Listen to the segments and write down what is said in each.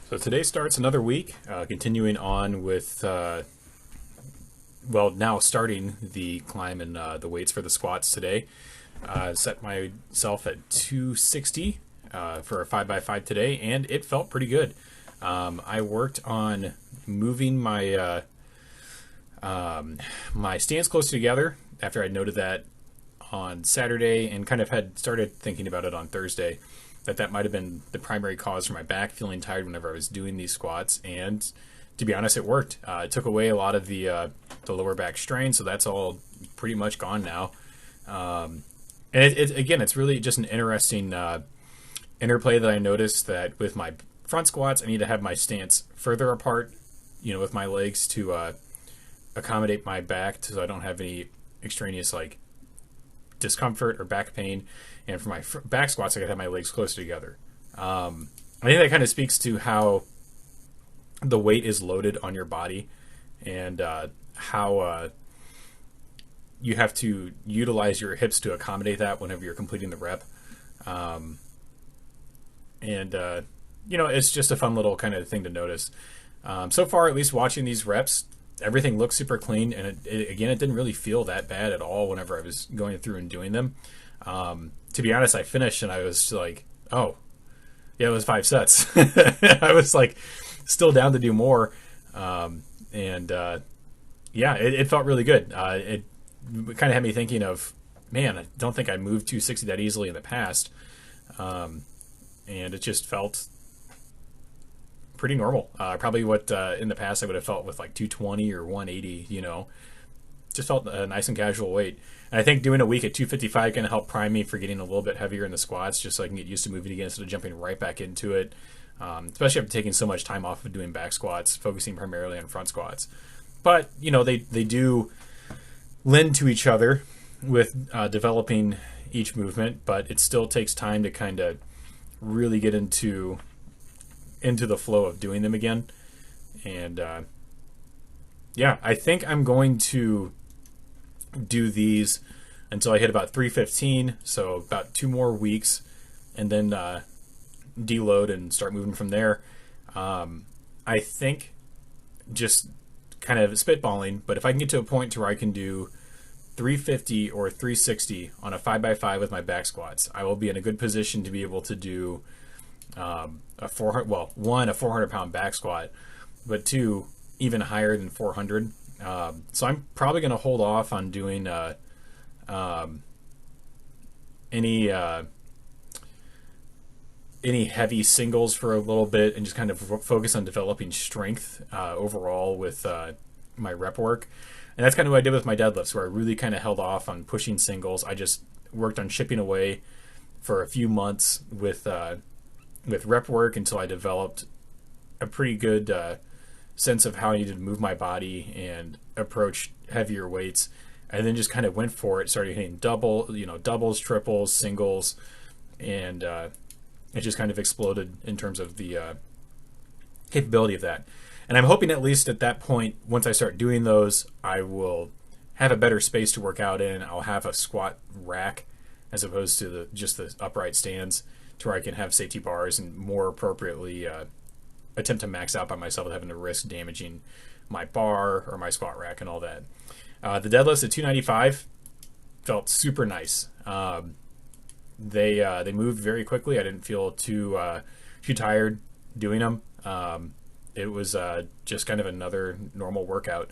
So today starts another week, continuing on with, now starting the climb and the weights for the squats today. Set myself at 260 for a 5x5 today, and it felt pretty good. I worked on moving my stance closer together after I noted that on Saturday and kind of had started thinking about it on Thursday. That might have been the primary cause for my back feeling tired whenever I was doing these squats, and to be honest, it worked. It took away a lot of the lower back strain, so that's all pretty much gone now. And it's really just an interesting interplay that I noticed that with my front squats, I need to have my stance further apart, with my legs to accommodate my back, so I don't have any extraneous discomfort or back pain. And for my back squats, I gotta have my legs closer together. I think that kind of speaks to how the weight is loaded on your body, and how you have to utilize your hips to accommodate that whenever you're completing the rep. It's just a fun little kind of thing to notice. So far, at least watching these reps, everything looks super clean, and it didn't really feel that bad at all whenever I was going through and doing them. To be honest, I finished and I was like, oh, yeah, it was 5 sets. I was still down to do more. It felt really good. It kind of had me thinking of, man, I don't think I moved 260 that easily in the past. And it just felt pretty normal. Probably what in the past I would have felt with 220 or 180, just felt a nice and casual weight. And I think doing a week at 255 can help prime me for getting a little bit heavier in the squats, just so I can get used to moving again instead of jumping right back into it. Especially after taking so much time off of doing back squats, focusing primarily on front squats. But, they do lend to each other with developing each movement, but it still takes time to kind of really get into the flow of doing them again. And I think I'm going to do these until I hit about 315, so about 2 more weeks, and then deload and start moving from there. I think, just kind of spitballing, but if I can get to a point to where I can do 350 or 360 on a 5x5 with my back squats, I will be in a good position to be able to do a 400-pound back squat, but 2, even higher than 400. So I'm probably going to hold off on doing any heavy singles for a little bit, and just kind of focus on developing strength overall with my rep work. And that's kind of what I did with my deadlifts, where I really kind of held off on pushing singles. I just worked on chipping away for a few months with rep work until I developed a pretty good sense of how I needed to move my body and approach heavier weights, and then just kind of went for it. Started hitting doubles, triples, singles, and it just kind of exploded in terms of the capability of that. And I'm hoping at least at that point, once I start doing those, I will have a better space to work out in. I'll have a squat rack as opposed to just the upright stands, to where I can have safety bars and more appropriately attempt to max out by myself without having to risk damaging my bar or my squat rack and all that. The deadlifts at 295 felt super nice. They moved very quickly. I didn't feel too tired doing them. It was just kind of another normal workout.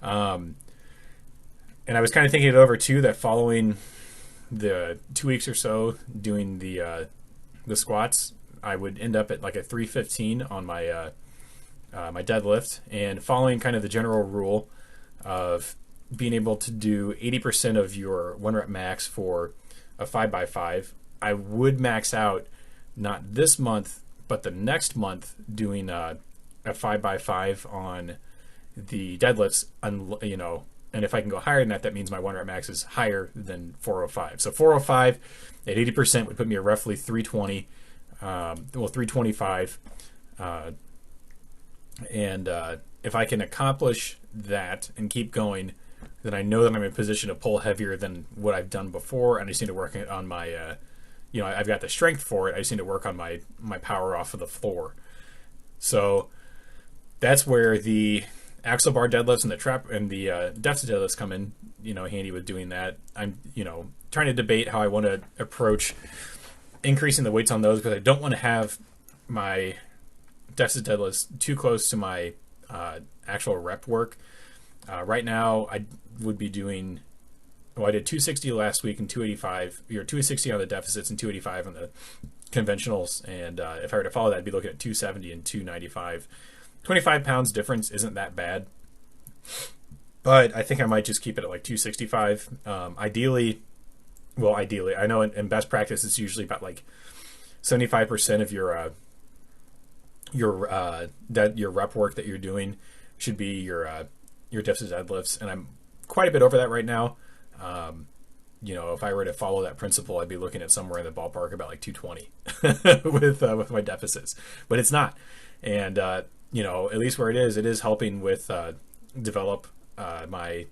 And I was kind of thinking it over too, that following the 2 weeks or so doing the squats, I would end up at a 315 on my my deadlift, and following kind of the general rule of being able to do 80% of your 1 rep max for a 5x5, I would max out not this month but the next month doing a 5x5 on the deadlifts, and if I can go higher than that, that means my 1 rep max is higher than 405. So 405 at 80% would put me at roughly 320. 325, and if I can accomplish that and keep going, then I know that I'm in a position to pull heavier than what I've done before, and I just need to work on my I've got the strength for it. I just need to work on my power off of the floor. So that's where the axle bar deadlifts and the trap and the deficit deadlifts come in, handy with doing that. I'm, trying to debate how I want to approach increasing the weights on those, because I don't want to have my deficit deadlifts too close to my actual rep work. Right now, I would be doing. Well, I did 260 last week and 285. You're 260 on the deficits and 285 on the conventionals. And if I were to follow that, I'd be looking at 270 and 295. 25 pounds difference isn't that bad, but I think I might just keep it at like 265. Ideally, I know in best practice it's usually about like 75% of your rep work that you're doing should be your deficit deadlifts, and I'm quite a bit over that right now. If I were to follow that principle, I'd be looking at somewhere in the ballpark about like 220 with my deficits, but it's not. And at least where it is helping with develop my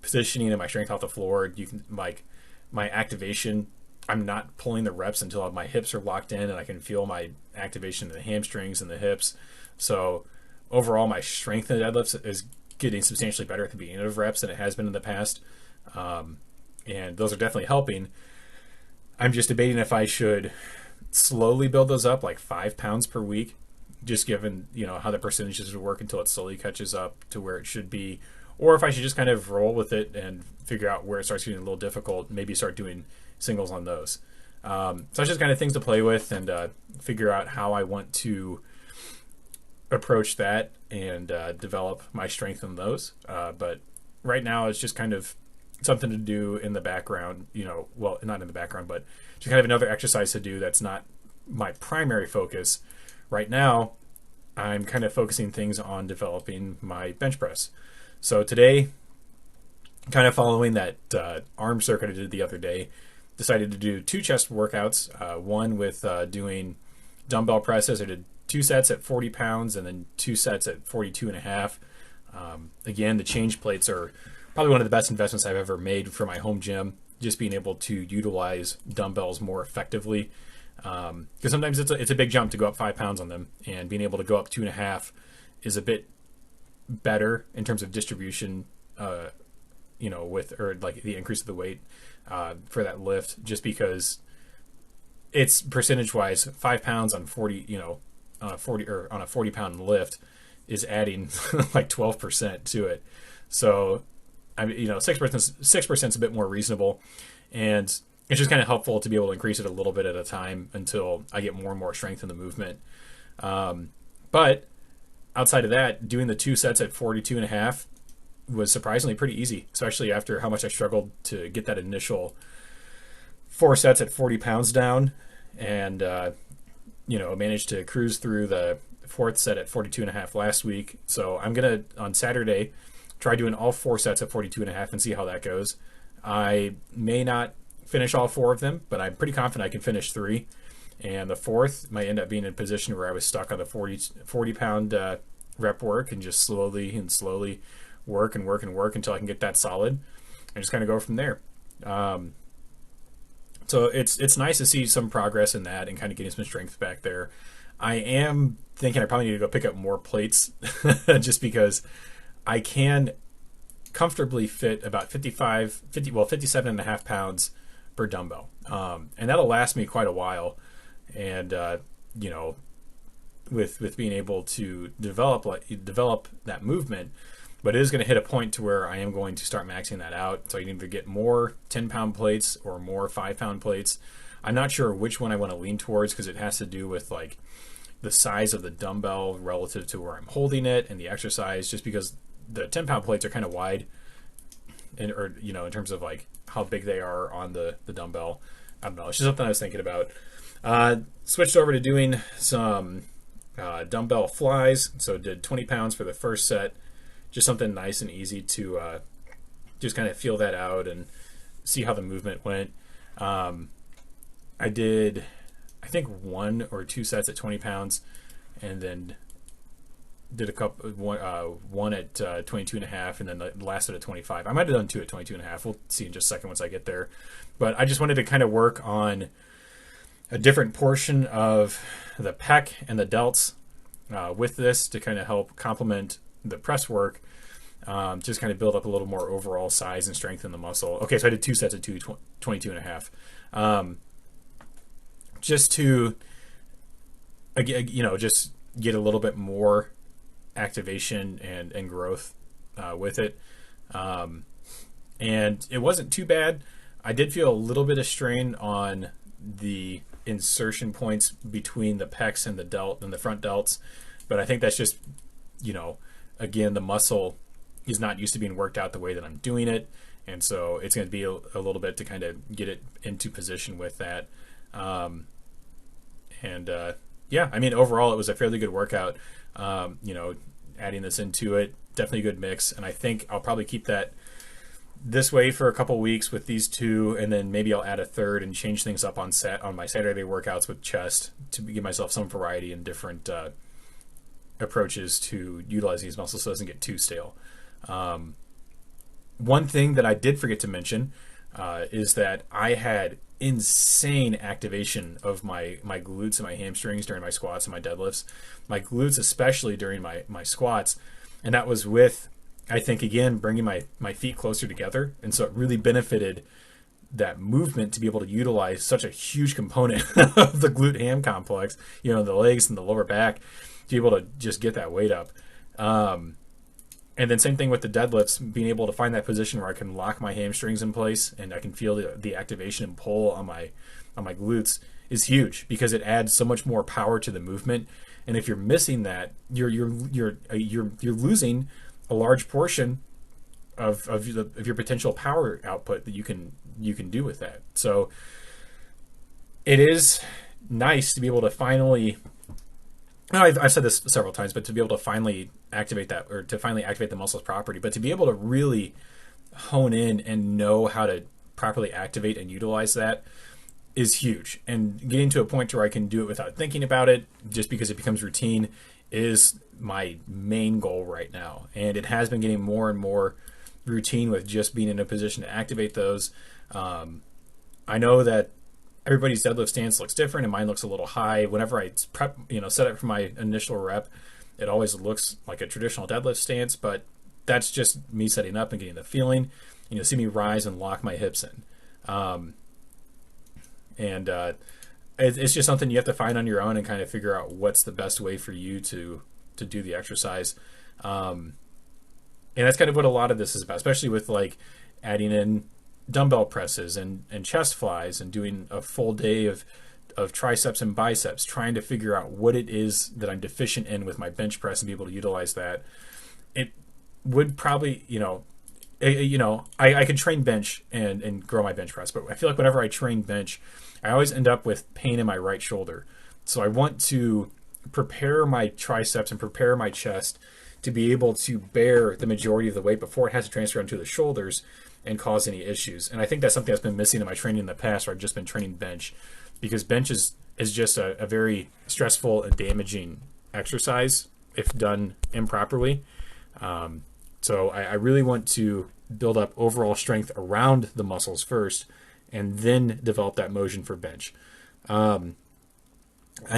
positioning and my strength off the floor. You can my activation. I'm not pulling the reps until my hips are locked in and I can feel my activation in the hamstrings and the hips. So overall, my strength in the deadlifts is getting substantially better at the beginning of reps than it has been in the past. And those are definitely helping. I'm just debating if I should slowly build those up, like 5 pounds per week, just given, how the percentages would work until it slowly catches up to where it should be. Or if I should just kind of roll with it and figure out where it starts getting a little difficult, maybe start doing singles on those. So it's just kind of things to play with and figure out how I want to approach that and develop my strength in those. But right now it's just kind of something to do in the background, well, not in the background, but just kind of another exercise to do that's not my primary focus. Right now, I'm kind of focusing things on developing my bench press. So today, kind of following that arm circuit I did the other day, decided to do 2 chest workouts, one with doing dumbbell presses. I did 2 sets at 40 pounds and then 2 sets at 42 and a half. Again, the change plates are probably one of the best investments I've ever made for my home gym, just being able to utilize dumbbells more effectively. Because sometimes it's a big jump to go up 5 pounds on them, and being able to go up 2.5 is a bit better in terms of distribution, with like the increase of the weight for that lift, just because it's percentage wise 5 pounds on 40, on a 40 pound lift is adding like 12% to it. So 6% is a bit more reasonable, and it's just kind of helpful to be able to increase it a little bit at a time until I get more and more strength in the movement. But outside of that, doing the 2 sets at 42 and a half was surprisingly pretty easy, especially after how much I struggled to get that initial 4 sets at 40 pounds down, and managed to cruise through the 4th set at 42 and a half last week. So I'm gonna on Saturday try doing all 4 sets at 42 and a half and see how that goes. I may not finish all 4 of them, but I'm pretty confident I can finish 3. And the 4th might end up being in a position where I was stuck on the 40 pound rep work, and just slowly work until I can get that solid, and just kind of go from there. So it's nice to see some progress in that and kind of getting some strength back there. I am thinking I probably need to go pick up more plates just because I can comfortably fit about 57 and a half pounds per dumbbell. And that'll last me quite a while. And, with being able to develop that movement, but it is going to hit a point to where I am going to start maxing that out. So I can either get more 10-pound plates or more 5-pound plates. I'm not sure which one I want to lean towards, because it has to do with like the size of the dumbbell relative to where I'm holding it and the exercise, just because the 10-pound plates are kind of wide, in terms of like how big they are on the dumbbell. I don't know. It's just something I was thinking about. Switched over to doing some dumbbell flies. So did 20 pounds for the first set. Just something nice and easy to just kind of feel that out and see how the movement went. I did, I think, 1 or 2 sets at 20 pounds, and then did one at 22 and a half, and then the last set at 25. I might have done 2 at 22 and a half. We'll see in just a second once I get there. But I just wanted to kind of work on a different portion of the pec and the delts, with this to kind of help complement the press work. Just kind of build up a little more overall size and strength in the muscle. Okay, so I did 2 sets of 22 and a half. Just to, just get a little bit more activation and growth with it. And it wasn't too bad. I did feel a little bit of strain on the insertion points between the pecs and the front delts, but I think that's just, again, the muscle is not used to being worked out the way that I'm doing it, and so it's going to be a little bit to kind of get it into position with that. Yeah, I mean, overall, it was a fairly good workout. Adding this into it, definitely a good mix, and I think I'll probably keep that this way for a couple weeks with these two, and then maybe I'll add a third and change things up on my Saturday workouts with chest to give myself some variety and different approaches to utilize these muscles so it doesn't get too stale. One thing that I did forget to mention is that I had insane activation of my glutes and my hamstrings during my squats and my deadlifts. My glutes especially during my squats, and that was with, I think, again, bringing my feet closer together, and so it really benefited that movement to be able to utilize such a huge component of the glute ham complex, the legs and the lower back, to be able to just get that weight up. And then same thing with the deadlifts, being able to find that position where I can lock my hamstrings in place and I can feel the activation and pull on my glutes is huge, because it adds so much more power to the movement. And if you're missing that, you're losing a large portion of your potential power output that you can do with that. So it is nice to be able to finally, I've said this several times, but to be able to finally activate that, or to finally activate the muscle's property, but to be able to really hone in and know how to properly activate and utilize that is huge. And getting to a point where I can do it without thinking about it, just because it becomes routine, is my main goal right now. And it has been getting more and more routine with just being in a position to activate those. I know that everybody's deadlift stance looks different, and mine looks a little high. Whenever I set up for my initial rep, it always looks like a traditional deadlift stance, but that's just me setting up and getting the feeling. You'll see me rise and lock my hips in. It's just something you have to find on your own and kind of figure out what's the best way for you to do the exercise. And that's kind of what a lot of this is about, especially with like adding in dumbbell presses and chest flies and doing a full day of triceps and biceps, trying to figure out what it is that I'm deficient in with my bench press and be able to utilize that. It would probably, I could train bench and grow my bench press, but I feel like whenever I train bench, I always end up with pain in my right shoulder. So I want to prepare my triceps and prepare my chest to be able to bear the majority of the weight before it has to transfer onto the shoulders and cause any issues. And I think that's something that's been missing in my training in the past, where I've just been training bench, because bench is just a very stressful and damaging exercise if done improperly. So I really want to build up overall strength around the muscles first, and then develop that motion for bench. I'm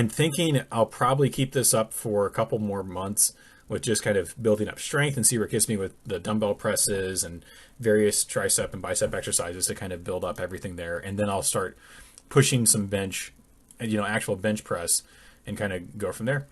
thinking I'll probably keep this up for a couple more months with just kind of building up strength, and see where it gets me with the dumbbell presses and various tricep and bicep exercises to kind of build up everything there. And then I'll start pushing some bench, actual bench press, and kind of go from there.